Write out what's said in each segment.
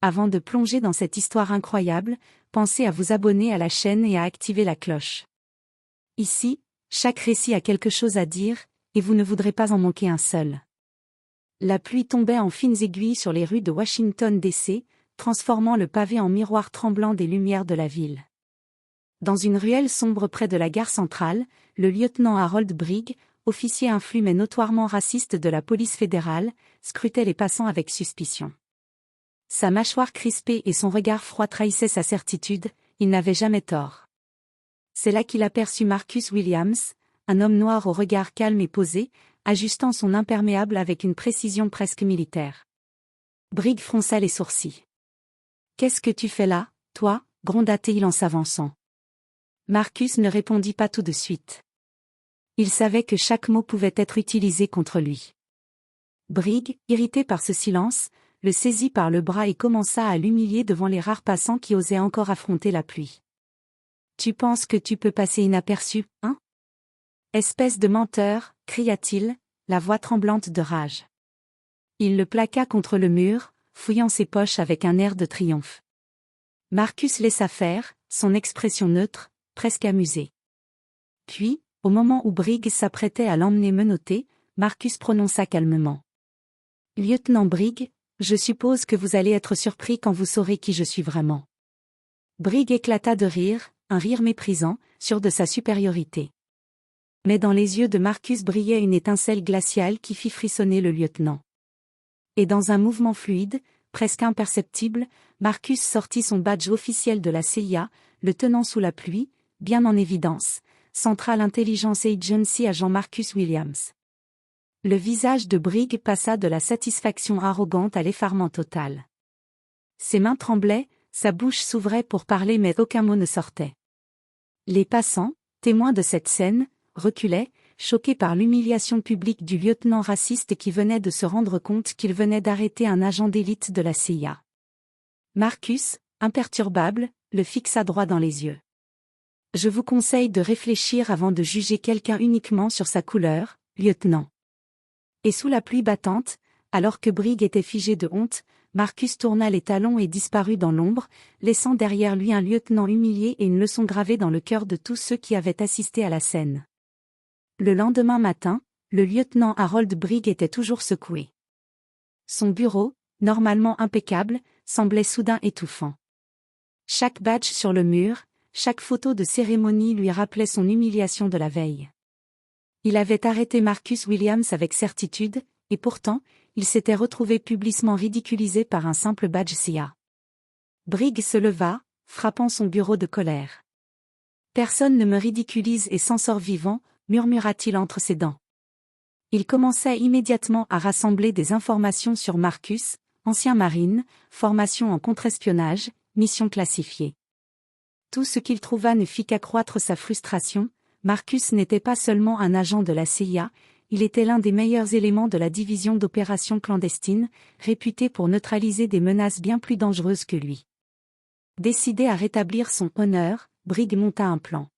Avant de plonger dans cette histoire incroyable, pensez à vous abonner à la chaîne et à activer la cloche. Ici, chaque récit a quelque chose à dire, et vous ne voudrez pas en manquer un seul. La pluie tombait en fines aiguilles sur les rues de Washington DC, transformant le pavé en miroir tremblant des lumières de la ville. Dans une ruelle sombre près de la gare centrale, le lieutenant Harold Brigg, officier influent mais notoirement raciste de la police fédérale, scrutait les passants avec suspicion. Sa mâchoire crispée et son regard froid trahissaient sa certitude, il n'avait jamais tort. C'est là qu'il aperçut Marcus Williams, un homme noir au regard calme et posé, ajustant son imperméable avec une précision presque militaire. Brigg fronça les sourcils. « Qu'est-ce que tu fais là, toi » gronda-t-il en s'avançant. Marcus ne répondit pas tout de suite. Il savait que chaque mot pouvait être utilisé contre lui. Brigg, irrité par ce silence, le saisit par le bras et commença à l'humilier devant les rares passants qui osaient encore affronter la pluie. « Tu penses que tu peux passer inaperçu, hein ? Espèce de menteur, cria-t-il, la voix tremblante de rage. Il le plaqua contre le mur, fouillant ses poches avec un air de triomphe. Marcus laissa faire, son expression neutre, presque amusée. Puis, au moment où Brigg s'apprêtait à l'emmener menotter, Marcus prononça calmement. « Lieutenant Brigg, je suppose que vous allez être surpris quand vous saurez qui je suis vraiment. » Brigg éclata de rire, un rire méprisant, sûr de sa supériorité. Mais dans les yeux de Marcus brillait une étincelle glaciale qui fit frissonner le lieutenant. Et dans un mouvement fluide, presque imperceptible, Marcus sortit son badge officiel de la CIA, le tenant sous la pluie, bien en évidence, Central Intelligence Agency agent Marcus Williams. Le visage de Brigg passa de la satisfaction arrogante à l'effarement total. Ses mains tremblaient, sa bouche s'ouvrait pour parler mais aucun mot ne sortait. Les passants, témoins de cette scène, reculaient, choqués par l'humiliation publique du lieutenant raciste qui venait de se rendre compte qu'il venait d'arrêter un agent d'élite de la CIA. Marcus, imperturbable, le fixa droit dans les yeux. « Je vous conseille de réfléchir avant de juger quelqu'un uniquement sur sa couleur, lieutenant. » Et sous la pluie battante, alors que Brigg était figé de honte, Marcus tourna les talons et disparut dans l'ombre, laissant derrière lui un lieutenant humilié et une leçon gravée dans le cœur de tous ceux qui avaient assisté à la scène. Le lendemain matin, le lieutenant Harold Brigg était toujours secoué. Son bureau, normalement impeccable, semblait soudain étouffant. Chaque badge sur le mur, chaque photo de cérémonie lui rappelait son humiliation de la veille. Il avait arrêté Marcus Williams avec certitude, et pourtant, il s'était retrouvé publiquement ridiculisé par un simple badge CIA. Brigg se leva, frappant son bureau de colère. « Personne ne me ridiculise et s'en sort vivant », murmura-t-il entre ses dents. Il commença immédiatement à rassembler des informations sur Marcus, ancien marine, formation en contre-espionnage, mission classifiée. Tout ce qu'il trouva ne fit qu'accroître sa frustration. Marcus n'était pas seulement un agent de la CIA, il était l'un des meilleurs éléments de la division d'opérations clandestines, réputée pour neutraliser des menaces bien plus dangereuses que lui. Décidé à rétablir son honneur, Brigg monta un plan.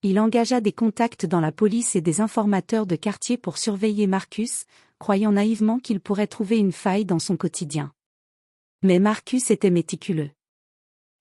Il engagea des contacts dans la police et des informateurs de quartier pour surveiller Marcus, croyant naïvement qu'il pourrait trouver une faille dans son quotidien. Mais Marcus était méticuleux.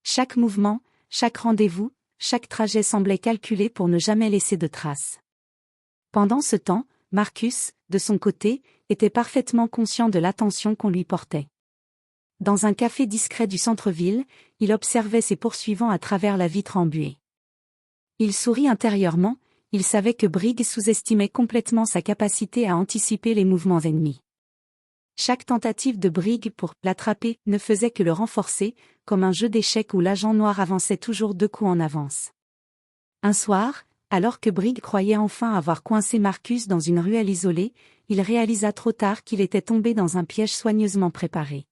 Chaque mouvement, chaque rendez-vous, chaque trajet semblait calculé pour ne jamais laisser de traces. Pendant ce temps, Marcus, de son côté, était parfaitement conscient de l'attention qu'on lui portait. Dans un café discret du centre-ville, il observait ses poursuivants à travers la vitre embuée. Il sourit intérieurement, il savait que Brigg sous-estimait complètement sa capacité à anticiper les mouvements ennemis. Chaque tentative de Brigg pour l'attraper ne faisait que le renforcer, comme un jeu d'échecs où l'agent noir avançait toujours 2 coups en avance. Un soir, alors que Brigg croyait enfin avoir coincé Marcus dans une ruelle isolée, il réalisa trop tard qu'il était tombé dans un piège soigneusement préparé.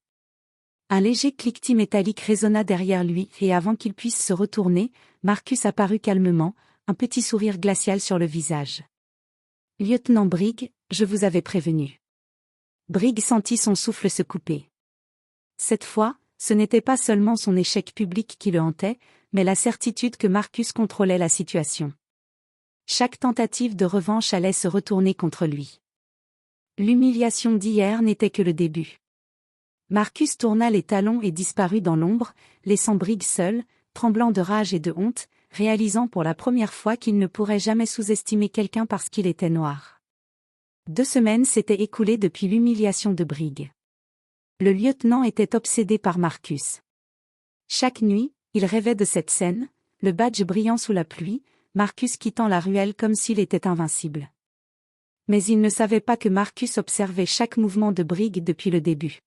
Un léger cliquetis métallique résonna derrière lui et avant qu'il puisse se retourner, Marcus apparut calmement, un petit sourire glacial sur le visage. « Lieutenant Brigg, je vous avais prévenu. » Brigg sentit son souffle se couper. Cette fois, ce n'était pas seulement son échec public qui le hantait, mais la certitude que Marcus contrôlait la situation. Chaque tentative de revanche allait se retourner contre lui. L'humiliation d'hier n'était que le début. Marcus tourna les talons et disparut dans l'ombre, laissant Briggs seul, tremblant de rage et de honte, réalisant pour la première fois qu'il ne pourrait jamais sous-estimer quelqu'un parce qu'il était noir. 2 semaines s'étaient écoulées depuis l'humiliation de Briggs. Le lieutenant était obsédé par Marcus. Chaque nuit, il rêvait de cette scène, le badge brillant sous la pluie, Marcus quittant la ruelle comme s'il était invincible. Mais il ne savait pas que Marcus observait chaque mouvement de Briggs depuis le début.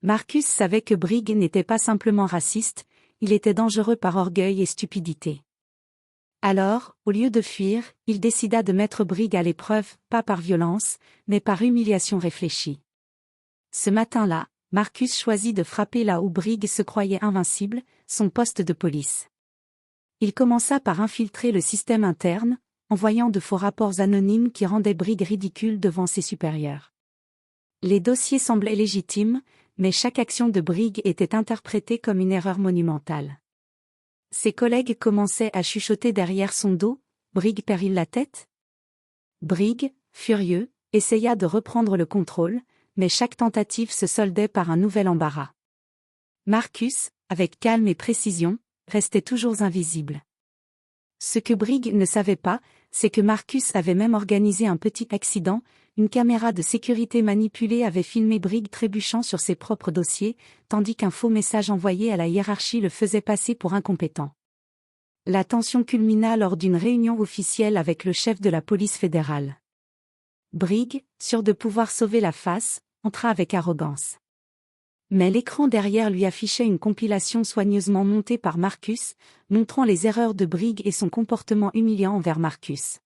Marcus savait que Briggs n'était pas simplement raciste, il était dangereux par orgueil et stupidité. Alors, au lieu de fuir, il décida de mettre Briggs à l'épreuve, pas par violence, mais par humiliation réfléchie. Ce matin-là, Marcus choisit de frapper là où Briggs se croyait invincible, son poste de police. Il commença par infiltrer le système interne, envoyant de faux rapports anonymes qui rendaient Briggs ridicule devant ses supérieurs. Les dossiers semblaient légitimes, mais chaque action de Briggs était interprétée comme une erreur monumentale. Ses collègues commençaient à chuchoter derrière son dos, « Briggs perd-il la tête ?» Briggs, furieux, essaya de reprendre le contrôle, mais chaque tentative se soldait par un nouvel embarras. Marcus, avec calme et précision, restait toujours invisible. Ce que Briggs ne savait pas, c'est que Marcus avait même organisé un petit accident, une caméra de sécurité manipulée avait filmé Briggs trébuchant sur ses propres dossiers, tandis qu'un faux message envoyé à la hiérarchie le faisait passer pour incompétent. La tension culmina lors d'une réunion officielle avec le chef de la police fédérale. Briggs, sûr de pouvoir sauver la face, entra avec arrogance. Mais l'écran derrière lui affichait une compilation soigneusement montée par Marcus, montrant les erreurs de Briggs et son comportement humiliant envers Marcus.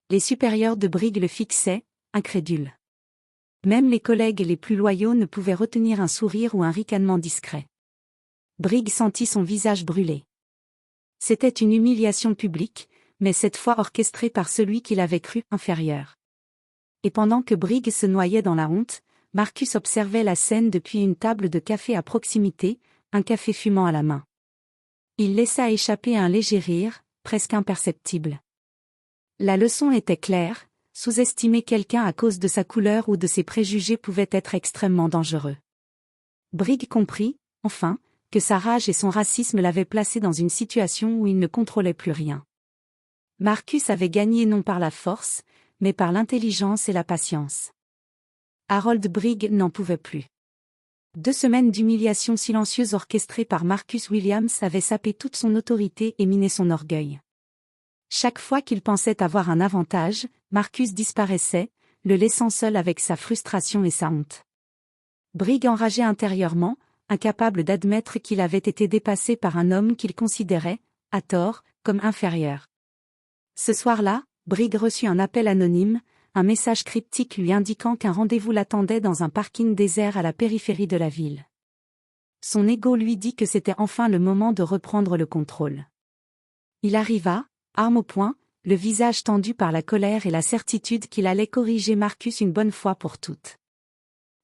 Les supérieurs de Briggs le fixaient, incrédules. Même les collègues les plus loyaux ne pouvaient retenir un sourire ou un ricanement discret. Briggs sentit son visage brûler. C'était une humiliation publique, mais cette fois orchestrée par celui qu'il avait cru inférieur. Et pendant que Briggs se noyait dans la honte, Marcus observait la scène depuis une table de café à proximité, un café fumant à la main. Il laissa échapper un léger rire, presque imperceptible. La leçon était claire, sous-estimer quelqu'un à cause de sa couleur ou de ses préjugés pouvait être extrêmement dangereux. Briggs comprit, enfin, que sa rage et son racisme l'avaient placé dans une situation où il ne contrôlait plus rien. Marcus avait gagné non par la force, mais par l'intelligence et la patience. Harold Briggs n'en pouvait plus. 2 semaines d'humiliation silencieuse orchestrées par Marcus Williams avaient sapé toute son autorité et miné son orgueil. Chaque fois qu'il pensait avoir un avantage, Marcus disparaissait, le laissant seul avec sa frustration et sa honte. Briggs enrageait intérieurement, incapable d'admettre qu'il avait été dépassé par un homme qu'il considérait, à tort, comme inférieur. Ce soir-là, Briggs reçut un appel anonyme, un message cryptique lui indiquant qu'un rendez-vous l'attendait dans un parking désert à la périphérie de la ville. Son ego lui dit que c'était enfin le moment de reprendre le contrôle. Il arriva, arme au poing, le visage tendu par la colère et la certitude qu'il allait corriger Marcus une bonne fois pour toutes.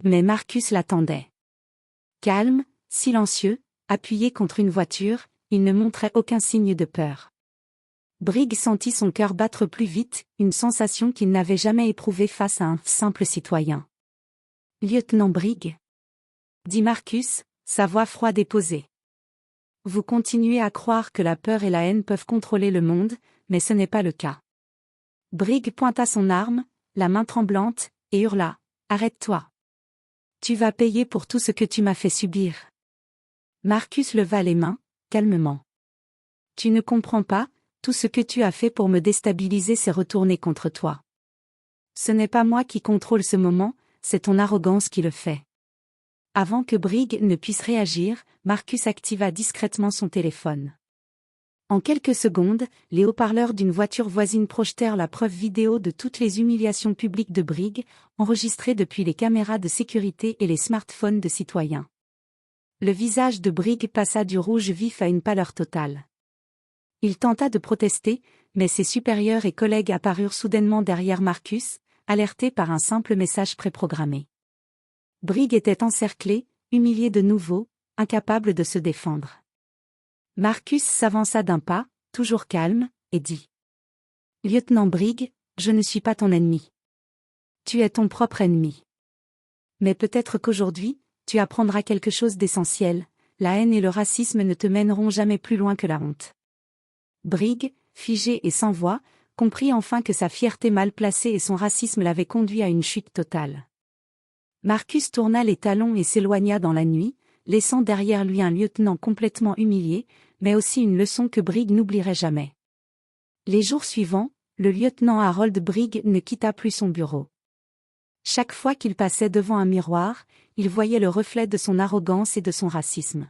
Mais Marcus l'attendait. Calme, silencieux, appuyé contre une voiture, il ne montrait aucun signe de peur. Briggs sentit son cœur battre plus vite, une sensation qu'il n'avait jamais éprouvée face à un simple citoyen. « Lieutenant Briggs ?» dit Marcus, sa voix froide et posée. « Vous continuez à croire que la peur et la haine peuvent contrôler le monde, mais ce n'est pas le cas. » Briggs pointa son arme, la main tremblante, et hurla, « Arrête-toi. Tu vas payer pour tout ce que tu m'as fait subir. » Marcus leva les mains, calmement. « Tu ne comprends pas, tout ce que tu as fait pour me déstabiliser s'est retourné contre toi. Ce n'est pas moi qui contrôle ce moment, c'est ton arrogance qui le fait. » Avant que Briggs ne puisse réagir, Marcus activa discrètement son téléphone. En quelques secondes, les haut-parleurs d'une voiture voisine projetèrent la preuve vidéo de toutes les humiliations publiques de Briggs, enregistrées depuis les caméras de sécurité et les smartphones de citoyens. Le visage de Briggs passa du rouge vif à une pâleur totale. Il tenta de protester, mais ses supérieurs et collègues apparurent soudainement derrière Marcus, alertés par un simple message préprogrammé. Briggs était encerclé, humilié de nouveau, incapable de se défendre. Marcus s'avança d'un pas, toujours calme, et dit : « Lieutenant Briggs, je ne suis pas ton ennemi. Tu es ton propre ennemi. Mais peut-être qu'aujourd'hui, tu apprendras quelque chose d'essentiel, la haine et le racisme ne te mèneront jamais plus loin que la honte. Brig, figé et sans voix, comprit enfin que sa fierté mal placée et son racisme l'avaient conduit à une chute totale. Marcus tourna les talons et s'éloigna dans la nuit, laissant derrière lui un lieutenant complètement humilié, mais aussi une leçon que Brig n'oublierait jamais. Les jours suivants, le lieutenant Harold Brig ne quitta plus son bureau. Chaque fois qu'il passait devant un miroir, il voyait le reflet de son arrogance et de son racisme.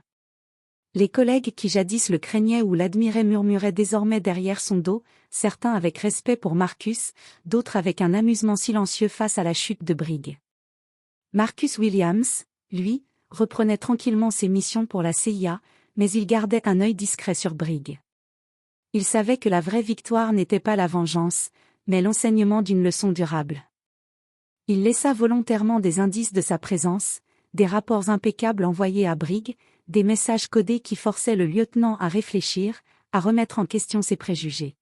Les collègues qui jadis le craignaient ou l'admiraient murmuraient désormais derrière son dos, certains avec respect pour Marcus, d'autres avec un amusement silencieux face à la chute de Brig. Marcus Williams, lui, reprenait tranquillement ses missions pour la CIA, mais il gardait un œil discret sur Brig. Il savait que la vraie victoire n'était pas la vengeance, mais l'enseignement d'une leçon durable. Il laissa volontairement des indices de sa présence, des rapports impeccables envoyés à Brig, des messages codés qui forçaient le lieutenant à réfléchir, à remettre en question ses préjugés.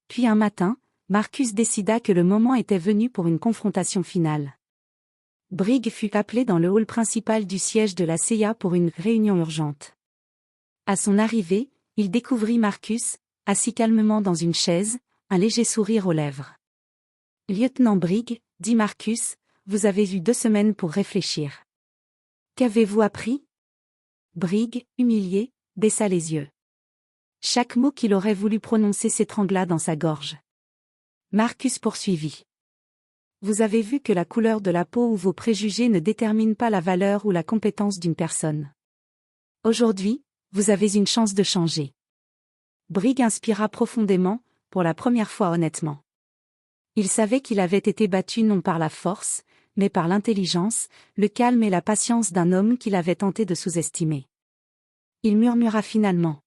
Puis un matin, Marcus décida que le moment était venu pour une confrontation finale. Brig fut appelé dans le hall principal du siège de la CIA pour une réunion urgente. À son arrivée, il découvrit Marcus, assis calmement dans une chaise, un léger sourire aux lèvres. « Lieutenant Brig, dit Marcus, vous avez eu 2 semaines pour réfléchir. Qu'avez-vous appris ?» Brig, humilié, baissa les yeux. Chaque mot qu'il aurait voulu prononcer s'étrangla dans sa gorge. Marcus poursuivit. Vous avez vu que la couleur de la peau ou vos préjugés ne déterminent pas la valeur ou la compétence d'une personne. Aujourd'hui, vous avez une chance de changer. Brig inspira profondément, pour la première fois honnêtement. Il savait qu'il avait été battu non par la force, mais par l'intelligence, le calme et la patience d'un homme qu'il avait tenté de sous-estimer. Il murmura finalement.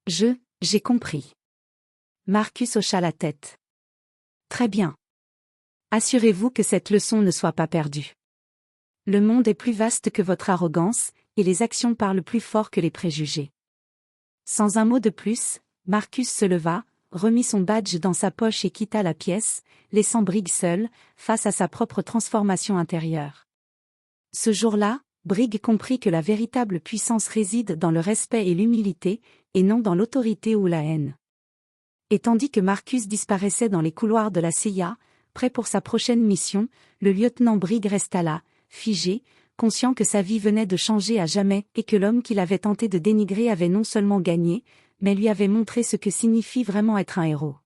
J'ai compris. Marcus hocha la tête. Très bien. Assurez-vous que cette leçon ne soit pas perdue. Le monde est plus vaste que votre arrogance, et les actions parlent plus fort que les préjugés. Sans un mot de plus, Marcus se leva, remit son badge dans sa poche et quitta la pièce, laissant Brig seul, face à sa propre transformation intérieure. Ce jour-là, Brig comprit que la véritable puissance réside dans le respect et l'humilité, et non dans l'autorité ou la haine. Et tandis que Marcus disparaissait dans les couloirs de la CIA, prêt pour sa prochaine mission, le lieutenant Brig resta là, figé, conscient que sa vie venait de changer à jamais et que l'homme qu'il avait tenté de dénigrer avait non seulement gagné, mais lui avait montré ce que signifie vraiment être un héros.